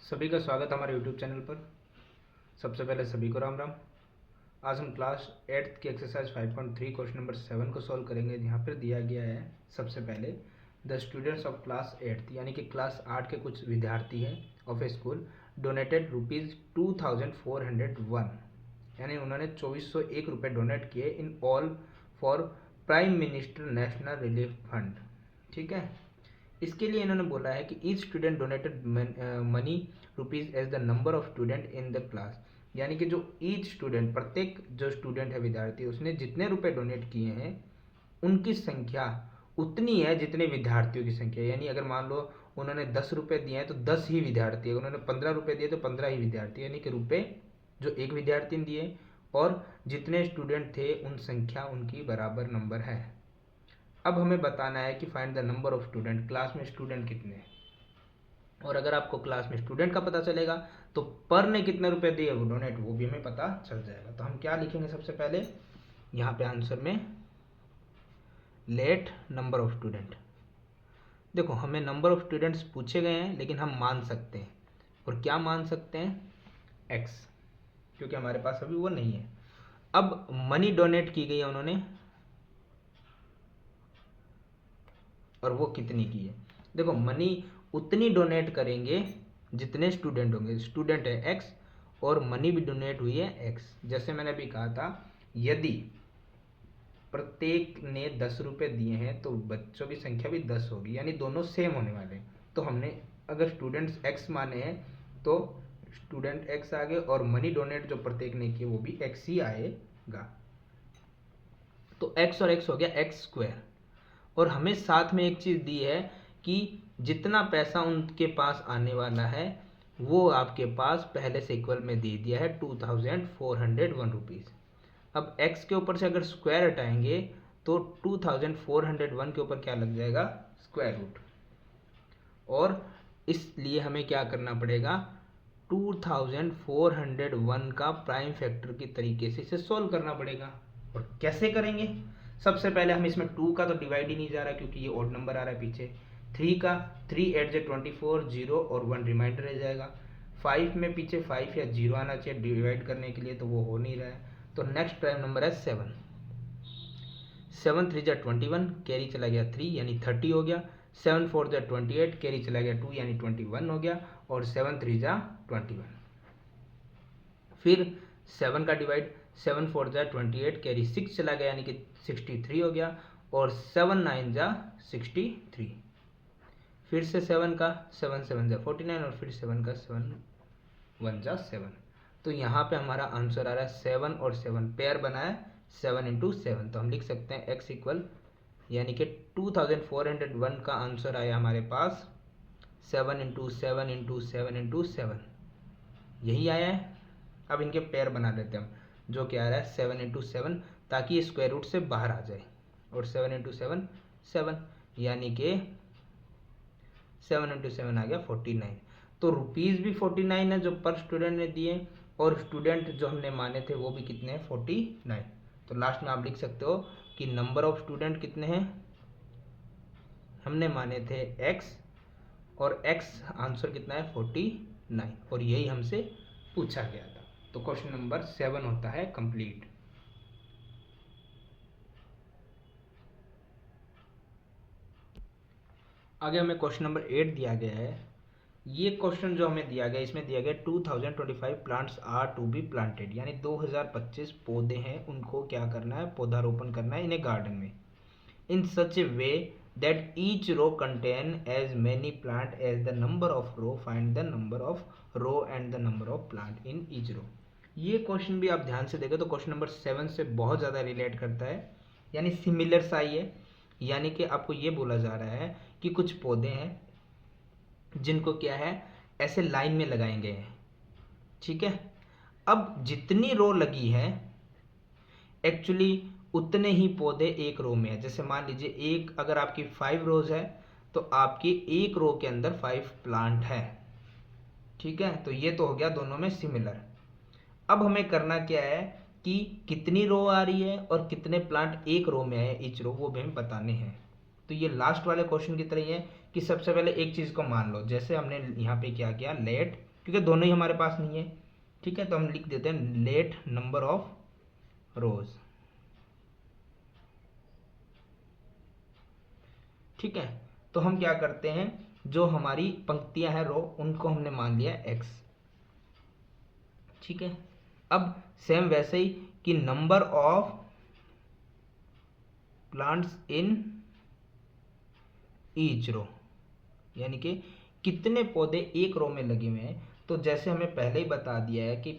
सभी का स्वागत हमारे यूट्यूब चैनल पर। सबसे पहले सभी को राम राम। आज हम क्लास 8th की एक्सरसाइज 5.3 क्वेश्चन नंबर 7 को सॉल्व करेंगे। यहाँ पर दिया गया है सबसे पहले the students of class 8th यानी कि क्लास 8 के कुछ विद्यार्थी हैं ऑफ ए स्कूल डोनेटेड ₹2401 यानी उन्होंने 2401 रुपये डोनेट किए in all for prime minister national relief fund. ठीक है, इसके लिए इन्होंने बोला है कि each student donated money rupees as the number of student in the class, यानी कि जो ईच स्टूडेंट प्रत्येक जो स्टूडेंट है विद्यार्थी उसने जितने रुपए डोनेट किए हैं उनकी संख्या उतनी है जितने विद्यार्थियों की संख्या। यानी अगर मान लो उन्होंने 10 रुपये दिए हैं तो 10 ही विद्यार्थी, अगर उन्होंने 15 रुपये दिए तो 15 ही विद्यार्थी, यानी कि रुपये जो एक विद्यार्थी ने दिए और जितने स्टूडेंट थे उन संख्या उनकी बराबर नंबर है। अब हमें बताना है कि find the number of student, class में स्टूडेंट कितने हैं। और अगर आपको क्लास में स्टूडेंट का पता चलेगा तो पर ने कितने रुपए दिए वो डोनेट वो भी हमें पता चल जाएगा। तो हम क्या लिखेंगे सबसे पहले यहाँ पे आंसर में लेट नंबर ऑफ स्टूडेंट। देखो हमें नंबर ऑफ स्टूडेंट्स पूछे गए हैं लेकिन हम मान सकते हैं, और क्या मान सकते हैं, एक्स, क्योंकि हमारे पास अभी वो नहीं है। अब मनी डोनेट की गई है उन्होंने और वो कितनी की है। देखो मनी उतनी डोनेट करेंगे जितने स्टूडेंट होंगे, स्टूडेंट है एक्स और मनी भी डोनेट हुई है एक्स। जैसे मैंने अभी कहा था यदि प्रत्येक ने 10 रुपये दिए हैं तो बच्चों की संख्या भी 10 होगी, यानी दोनों सेम होने वाले हैं। तो हमने अगर स्टूडेंट्स एक्स माने हैं तो स्टूडेंट एक्स आ गए और मनी डोनेट जो प्रत्येक ने किए वो भी एक्स ही आएगा। तो एक्स और एक्स हो गया एक्स स्क्वायर। और हमें साथ में एक चीज़ दी है कि जितना पैसा उनके पास आने वाला है वो आपके पास पहले से इक्वल में दे दिया है 2401 रुपीज़। अब x के ऊपर से अगर स्क्वायर हटाएंगे तो 2401 के ऊपर क्या लग जाएगा, स्क्वायर रूट। और इसलिए हमें क्या करना पड़ेगा, 2401 का प्राइम फैक्टर की तरीके से इसे सॉल्व करना पड़ेगा। और कैसे करेंगे, सबसे पहले हम इसमें 2 का तो डिवाइड ही नहीं जा रहा क्योंकि ये ऑड नंबर आ रहा है पीछे। 3 का 3 8 जे 24, 0 और 1 रिमाइंडर रह जाएगा। 5 में पीछे 5 या 0 आना चाहिए डिवाइड करने के लिए, तो वो हो नहीं रहा है। तो नेक्स्ट प्राइम नंबर है 7। 7 3 जा 21, कैरी चला गया 3 यानी 30 हो गया। 7 4 जा 28, कैरी चला गया 2 यानी 21 हो गया। और 7 3 जा 21। फिर 7 का डिवाइड, 7 4 जा 28, कैरी 6 चला गया यानी कि 63 हो गया। और 7 9 जा 63। फिर से 7 का 7 7 जा 49 और फिर 7 का 7 1 जा 7। तो यहाँ पे हमारा आंसर आ रहा है 7 और 7 पेयर बना है 7 इंटू 7। तो हम लिख सकते हैं x इक्वल, यानी कि 2401 का आंसर आया हमारे पास 7 इंटू 7 इंटू 7 इंटू 7, यही आया है। अब इनके पेयर बना देते हैं हम, जो कि आ रहा है 7 इंटू 7, ताकि ये स्क्वायर रूट से बाहर आ जाए। और 7 इंटू 7 7, यानी कि 7 इंटू 7 आ गया 49। तो रुपीज़ भी 49 है जो पर स्टूडेंट ने दिए, और स्टूडेंट जो हमने माने थे वो भी कितने हैं, 49। तो लास्ट में आप लिख सकते हो कि नंबर ऑफ स्टूडेंट कितने हैं, हमने माने थे x और x आंसर कितना है 49, और यही हमसे पूछा गया था। तो क्वेश्चन नंबर 7 होता है कंप्लीट। आगे हमें क्वेश्चन नंबर 8 दिया गया है। ये क्वेश्चन जो हमें दिया गया इसमें दिया गया 2025 plants are to be planted, यानी 2025 पौधे हैं उनको क्या करना है, पौधारोपण करना है इन ए गार्डन में, in such a way that each row contain as many plant as the number of row, find the number of row and the number of plant in each row. ये question भी आप ध्यान से देखें तो question number 7 से बहुत ज़्यादा रिलेट करता है, यानी सिमिलर सा ही है। यानी कि आपको ये बोला जा रहा है कि कुछ पौधे हैं जिनको क्या है ऐसे लाइन में लगाए गए हैं, ठीक है। अब जितनी रो लगी है एक्चुअली उतने ही पौधे एक रो में है। जैसे मान लीजिए एक अगर आपकी 5 रोज है तो आपकी एक रो के अंदर 5 प्लांट है, ठीक है। तो ये तो हो गया दोनों में सिमिलर। अब हमें करना क्या है कि कितनी रो आ रही है और कितने प्लांट एक रो में है, ईच रो, वो भी हमें बताने हैं। तो ये लास्ट वाले क्वेश्चन की तरह ही है कि सबसे पहले एक चीज़ को मान लो, जैसे हमने यहाँ पे क्या किया लेट, क्योंकि दोनों ही हमारे पास नहीं है। ठीक है, तो हम लिख देते हैं लेट नंबर ऑफ रोज। ठीक है, तो हम क्या करते हैं, जो हमारी पंक्तियां हैं रो, उनको हमने मान लिया एक्स। ठीक है, अब सेम वैसे ही कि number of plants in each row, यानी कि कितने पौधे एक रो में लगे हुए हैं। तो जैसे हमें पहले ही बता दिया है कि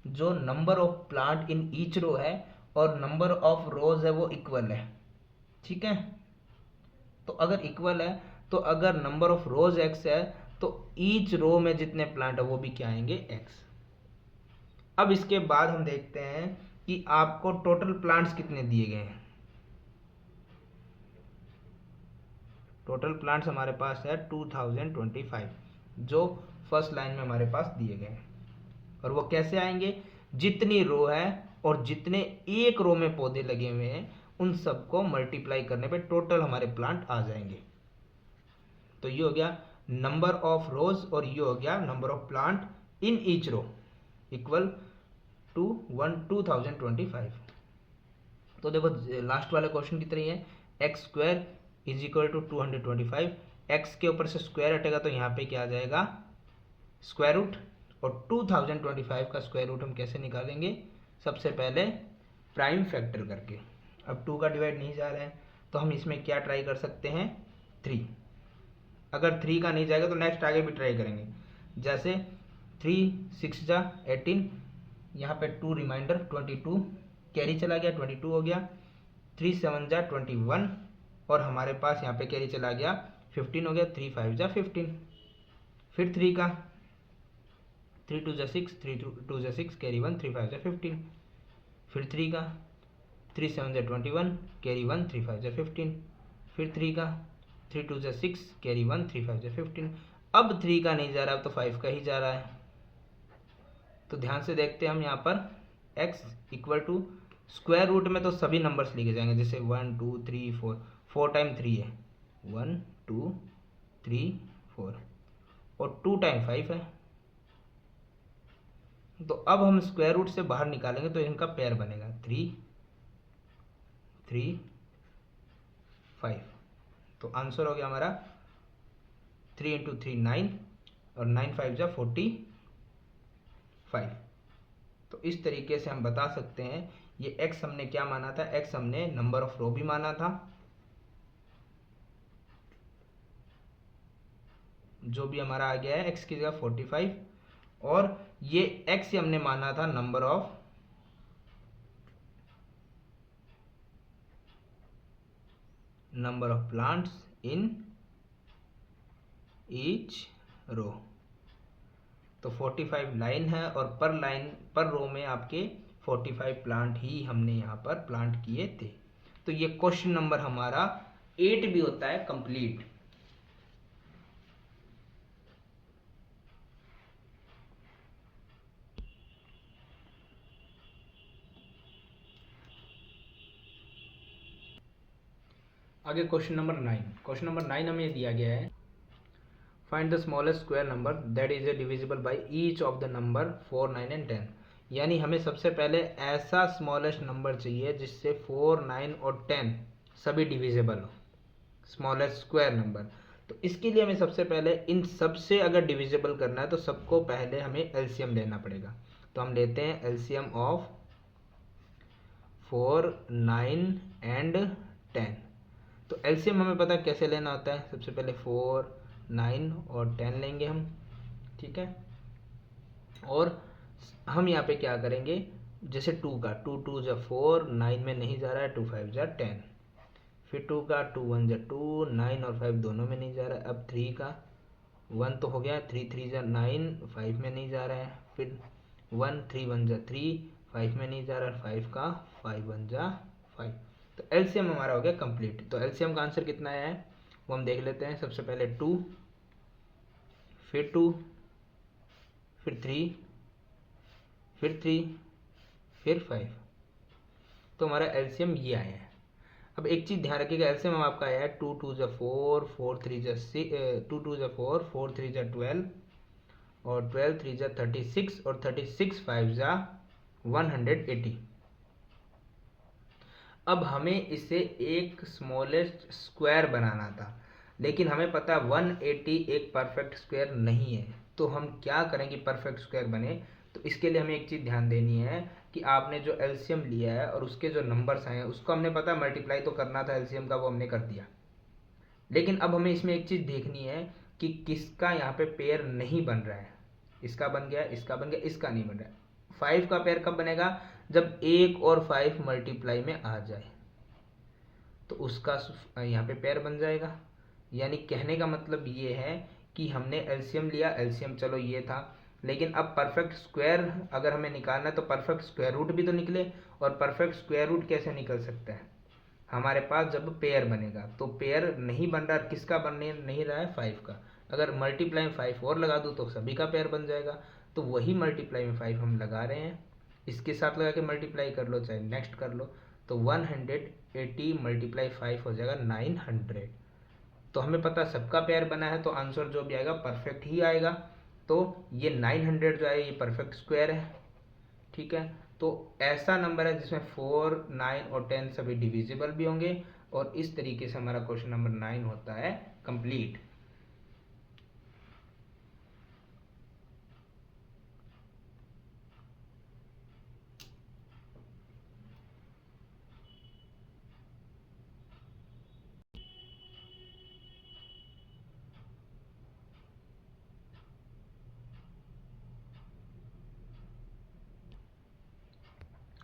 जो number of plant in each row है और नंबर ऑफ रोज है वो इक्वल है। ठीक है, तो अगर इक्वल है तो अगर नंबर ऑफ रोज एक्स है तो ईच रो में जितने प्लांट है वो भी क्या आएंगे, एक्स। अब इसके बाद हम देखते हैं कि आपको टोटल प्लांट्स कितने दिए गए हैं। टोटल प्लांट्स हमारे पास है 2025, जो फर्स्ट लाइन में हमारे पास दिए गए हैं। और वो कैसे आएंगे, जितनी रो है और जितने एक रो में पौधे लगे हुए हैं उन सबको मल्टीप्लाई करने पे टोटल हमारे प्लांट आ जाएंगे। तो ये हो गया नंबर ऑफ रोज और ये हो गया number of plant in each row equal to 2025। तो देखो लास्ट वाले क्वेश्चन की तरह है, x square is equal to 225। X के ऊपर से स्क्वायर हटेगा तो यहाँ पे क्या आ जाएगा, स्क्वायर रूट। और 2025 का स्क्वायर रूट हम कैसे निकालेंगे, सबसे पहले प्राइम फैक्टर करके। अब 2 का डिवाइड नहीं जा रहा है तो हम इसमें क्या ट्राई कर सकते हैं, 3। अगर 3 का नहीं जाएगा तो नेक्स्ट आगे भी ट्राई करेंगे। जैसे 3 6 जा 18, यहाँ पे 2 रिमाइंडर 22, कैरी चला गया 22 हो गया। 3 7 जा 21 और हमारे पास यहाँ पे कैरी चला गया 15 हो गया। 3 5 जा 15। फिर 3 का 3 2 जा 6, 3 2 जा 6 कैरी 1, 3 5 जा 15। फिर 3 का 3 7 जा 21 कैरी 1, 3 5 जा 15। फिर 3 का 3 2 जा 6 कैरी 1, 3 5 जा 15। अब 3 का नहीं जा रहा, अब तो 5 का ही जा रहा है। तो ध्यान से देखते हैं हम यहाँ पर x equal to square root में तो सभी नंबर्स लिखे जाएंगे, जैसे 1 2 3 4, 4 टाइम 3 है 1 2 3 4 और 2 टाइम 5 है। तो अब हम स्क्वायर रूट से बाहर निकालेंगे तो इनका पेयर बनेगा 3 3 5। तो आंसर हो गया हमारा 3 इंटू 3 9 और 9 5 जा 45। तो इस तरीके से हम बता सकते हैं, ये x हमने क्या माना था, x हमने नंबर ऑफ रो भी माना था, जो भी हमारा आ गया है x की जगह 45, और ये x हमने माना था number of plants in each row. तो 45 लाइन है और पर लाइन पर रो में आपके 45 प्लांट ही हमने यहाँ पर प्लांट किए थे। तो ये क्वेश्चन नंबर हमारा 8 भी होता है कंप्लीट। आगे क्वेश्चन नंबर 9। क्वेश्चन नंबर 9 हमें दिया गया है, find the smallest square number that is divisible by each of the number 4 9 and 10। यानी हमें सबसे पहले ऐसा स्मॉलेस्ट नंबर चाहिए जिससे 4 9 और 10 सभी डिविजिबल हो, स्मॉलेस्ट स्क्वायर नंबर। तो इसके लिए हमें सबसे पहले इन सब से अगर डिविजिबल करना है तो सबको पहले हमें एलसीएम लेना पड़ेगा। तो हम लेते हैं एलसीएम ऑफ 4 9 एंड 10। तो एलसीएम हमें पता है कैसे लेना होता है, सबसे पहले 4 9 और 10 लेंगे हम। ठीक है, और हम यहाँ पे क्या करेंगे, जैसे 2 का 2 2 जा 4, 9 में नहीं जा रहा है, 2 5 जा 10। फिर 2 का 2 1 जा 2, 9 और 5 दोनों में नहीं जा रहा है। अब 3 का 1 तो हो गया, 3 3 जा 9, 5 में नहीं जा रहा है। फिर 1 3 1 जा 3, 5 में नहीं जा रहा है। 5 का 5 1 जा 5। तो एलसीएम हमारा हो गया कंप्लीट। तो एलसीएम का आंसर कितना है वो हम देख लेते हैं। सबसे पहले 2, फिर 2, फिर 3, फिर 3, फिर 5। तो हमारा एलसीएम ये आया है। अब एक चीज़ ध्यान रखिएगा, एलसीएम आपका आया है 2 2 जा 4, 4 3 जा 6, 2 2 जा 4, 4 3 जा 12 और 12 3 जा 36 और 36 5 जा 180। अब हमें इसे एक स्मॉलेस्ट स्क्वायर बनाना था, लेकिन हमें पता है 180 एक परफेक्ट स्क्वायर नहीं है। तो हम क्या करें कि परफेक्ट स्क्वायर बने? तो इसके लिए हमें एक चीज़ ध्यान देनी है कि आपने जो एलसीएम लिया है और उसके जो नंबर्स आए हैं उसको हमने पता मल्टीप्लाई तो करना था एलसीएम का, वो हमने कर दिया। लेकिन अब हमें इसमें एक चीज़ देखनी है कि किसका यहाँ पे पेयर नहीं बन रहा है। इसका बन गया, इसका बन गया, इसका नहीं बन रहा है। 5 का पेयर कब बनेगा? जब 1 और 5 मल्टीप्लाई में आ जाए तो उसका यहाँ पे पेयर बन जाएगा। यानी कहने का मतलब ये है कि हमने एलसीएम लिया, एलसीएम चलो ये था, लेकिन अब परफेक्ट स्क्वायर अगर हमें निकालना है तो परफेक्ट स्क्वायर रूट भी तो निकले। और परफेक्ट स्क्वायर रूट कैसे निकल सकता है? हमारे पास जब पेयर बनेगा, तो पेयर नहीं बन रहा, किसका बनने नहीं रहा है? 5 का। अगर मल्टीप्लाई में 5 और लगा दूँ तो सभी का पेयर बन जाएगा। तो वही मल्टीप्लाई में 5 हम लगा रहे हैं, इसके साथ लगा के मल्टीप्लाई कर लो चाहे नेक्स्ट कर लो। तो 180 मल्टीप्लाई 5 हो जाएगा 900। तो हमें पता सबका पेयर बना है, तो आंसर जो भी आएगा परफेक्ट ही आएगा। तो ये 900 जो है ये परफेक्ट स्क्वायर है। ठीक है, तो ऐसा नंबर है जिसमें 4 9 और 10 सभी डिविजिबल भी होंगे। और इस तरीके से हमारा क्वेश्चन नंबर 9 होता है कंप्लीट।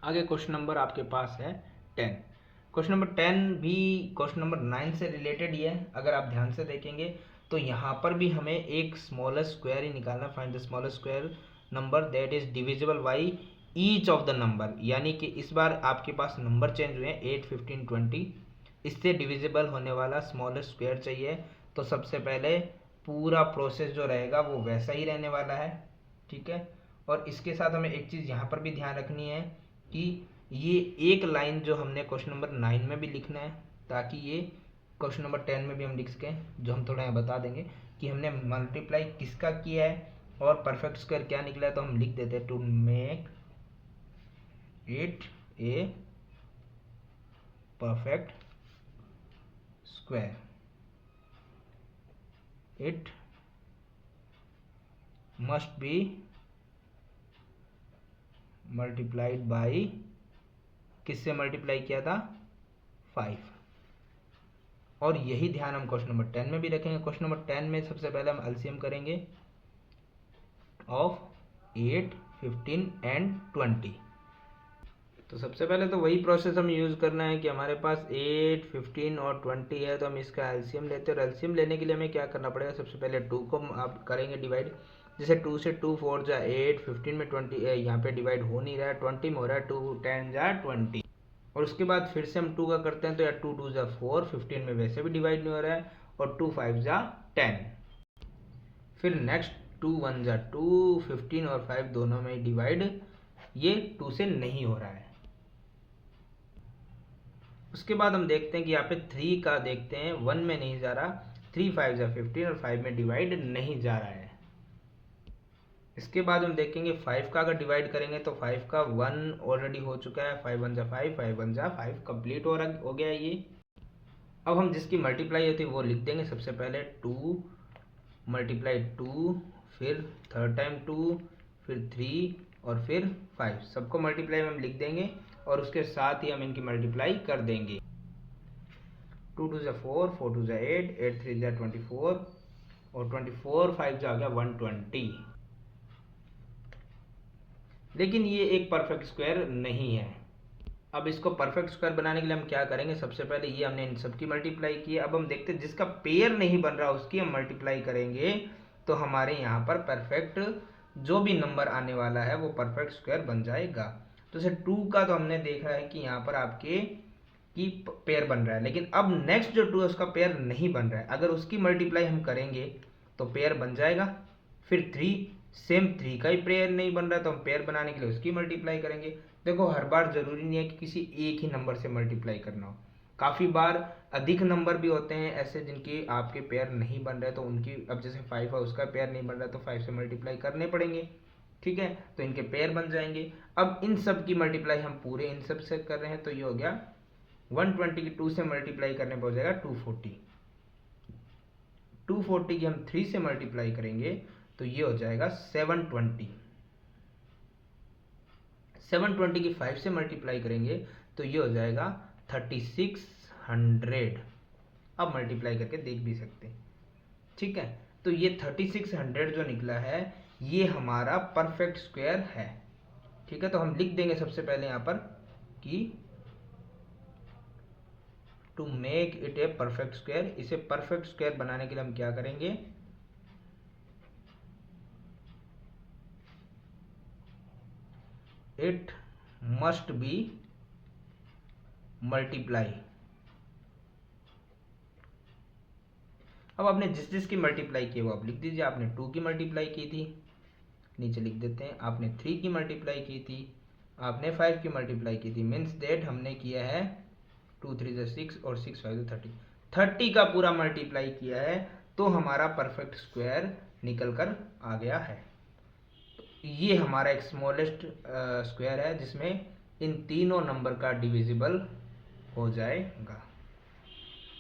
आगे क्वेश्चन नंबर आपके पास है 10। क्वेश्चन नंबर 10 भी क्वेश्चन नंबर 9 से रिलेटेड ही है। अगर आप ध्यान से देखेंगे तो यहाँ पर भी हमें एक स्मॉलेस्ट स्क्वायर ही निकालना। Find the smallest square number that is divisible by each of the number. यानी कि इस बार आपके पास नंबर चेंज हुए हैं 8 15 20, इससे डिविजिबल होने वाला स्मॉलेस्ट स्क्वायर चाहिए। तो सबसे पहले पूरा प्रोसेस जो रहेगा वो वैसा ही रहने वाला है। ठीक है, और इसके साथ हमें एक चीज़ यहाँ पर भी ध्यान रखनी है कि ये एक लाइन जो हमने क्वेश्चन नंबर 9 में भी लिखना है, ताकि ये क्वेश्चन नंबर 10 में भी हम लिख सकें। जो हम थोड़ा यहाँ बता देंगे कि हमने मल्टीप्लाई किसका किया है और परफेक्ट स्क्वायर क्या निकला है। तो हम लिख देते हैं to make it a perfect square it must be multiplied by, किससे मल्टीप्लाई किया था? 5। और यही ध्यान हम क्वेश्चन नंबर 10 में भी रखेंगे। क्वेश्चन नंबर 10 में सबसे पहले हम एलसीएम करेंगे ऑफ 8 15 एंड 20। तो सबसे पहले तो वही प्रोसेस हम यूज़ करना है कि हमारे पास 8 15 और 20 है, तो हम इसका एलसीएम लेते हैं। और एलसीएम लेने के लिए हमें क्या करना पड़ेगा? सबसे पहले 2 को आप करेंगे डिवाइड। जैसे 2 से 2 4 जा 8, 15 में 20 यहाँ पे डिवाइड हो नहीं रहा है, 20 में हो रहा है, 2 10 जा 20। और उसके बाद फिर से हम 2 का करते हैं तो यार 2 2 जा 4, 15 में वैसे भी डिवाइड नहीं हो रहा है, और 2 5 जा 10। फिर नेक्स्ट 2 1 जा 2, 15 और 5 दोनों में डिवाइड ये 2 से नहीं हो रहा है। उसके बाद हम देखते हैं कि यहाँ पे 3 का देखते हैं, 1 में नहीं जा रहा, 3 5 जा 15 और 5 में डिवाइड नहीं जा रहा है। इसके बाद हम देखेंगे 5 का अगर डिवाइड करेंगे तो 5 का 1 ऑलरेडी हो चुका है, 5 1 जा 5, 5 1 जा 5 कंप्लीट हो गया ये। अब हम जिसकी मल्टीप्लाई होती है वो लिख देंगे। सबसे पहले 2 मल्टीप्लाई 2, फिर थर्ड टाइम 2, फिर 3 और फिर 5, सबको मल्टीप्लाई में हम लिख देंगे और उसके साथ ही हम इनकी मल्टीप्लाई कर देंगे। 2 2 जा 4, 4 2 जा 8, 8 3 जा 24 और 24 5 जा गया 120। लेकिन ये एक परफेक्ट स्क्वायर नहीं है। अब इसको परफेक्ट स्क्वायर बनाने के लिए हम क्या करेंगे? सबसे पहले ये हमने इन सबकी मल्टीप्लाई की है। अब हम देखते हैं जिसका पेयर नहीं बन रहा उसकी हम मल्टीप्लाई करेंगे तो हमारे यहाँ पर परफेक्ट जो भी नंबर आने वाला है वो परफेक्ट स्क्वायर बन जाएगा। तो जैसे 2 का तो हमने देखा है कि यहाँ पर आपके की पेयर बन रहा है, लेकिन अब नेक्स्ट जो 2 है उसका पेयर नहीं बन रहा है। अगर उसकी मल्टीप्लाई हम करेंगे तो पेयर बन जाएगा। फिर 3, सेम 3 का ही पेयर नहीं बन रहा है तो हम पेयर बनाने के लिए उसकी मल्टीप्लाई करेंगे। देखो हर बार जरूरी नहीं है कि किसी एक ही नंबर से मल्टीप्लाई करना हो, काफ़ी बार अधिक नंबर भी होते हैं ऐसे जिनके आपके पेयर नहीं बन रहे, तो उनकी अब जैसे 5 है उसका पेयर नहीं बन रहा तो 5 से मल्टीप्लाई करने पड़ेंगे, ठीक है, तो इनके पेयर बन जाएंगे। अब इन सब की मल्टीप्लाई हम पूरे इन सब से कर रहे हैं, तो ये हो गया 120 की 2 से मल्टीप्लाई करने पर हो जाएगा 240। 240 की हम 3 से मल्टीप्लाई करेंगे तो ये हो जाएगा 720। 720 की 5 से मल्टीप्लाई करेंगे तो ये हो जाएगा 3600। अब मल्टीप्लाई करके देख भी सकते हैं, ठीक है। तो ये 3600 जो निकला है ये हमारा परफेक्ट स्क्वायर है, ठीक है। तो हम लिख देंगे सबसे पहले यहाँ पर कि to make it a perfect square, इसे परफेक्ट स्क्वायर बनाने के लिए हम क्या करेंगे, इट मस्ट बी मल्टीप्लाई। अब आपने जिस जिस की मल्टीप्लाई की वो आप लिख दीजिए। आपने 2 की मल्टीप्लाई की थी, नीचे लिख देते हैं। आपने 3 की मल्टीप्लाई की थी, आपने 5 की मल्टीप्लाई की थी, मीन्स डेट हमने किया है 2 3 6 और 6 5 30, 30 का पूरा मल्टीप्लाई किया है, तो हमारा परफेक्ट स्क्वायर निकल कर आ गया है। तो ये हमारा एक स्मॉलेस्ट स्क्वायर है जिसमें इन तीनों नंबर का डिविजिबल हो जाएगा।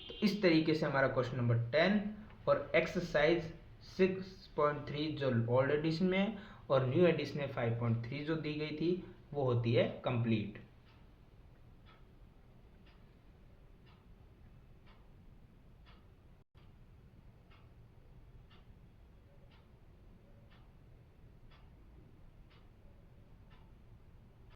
तो इस तरीके से हमारा क्वेश्चन नंबर 10 और एक्सरसाइज 6.3 जो ओल्ड एडिशन में और न्यू एडिशन में 5.3 जो दी गई थी वो होती है कंप्लीट।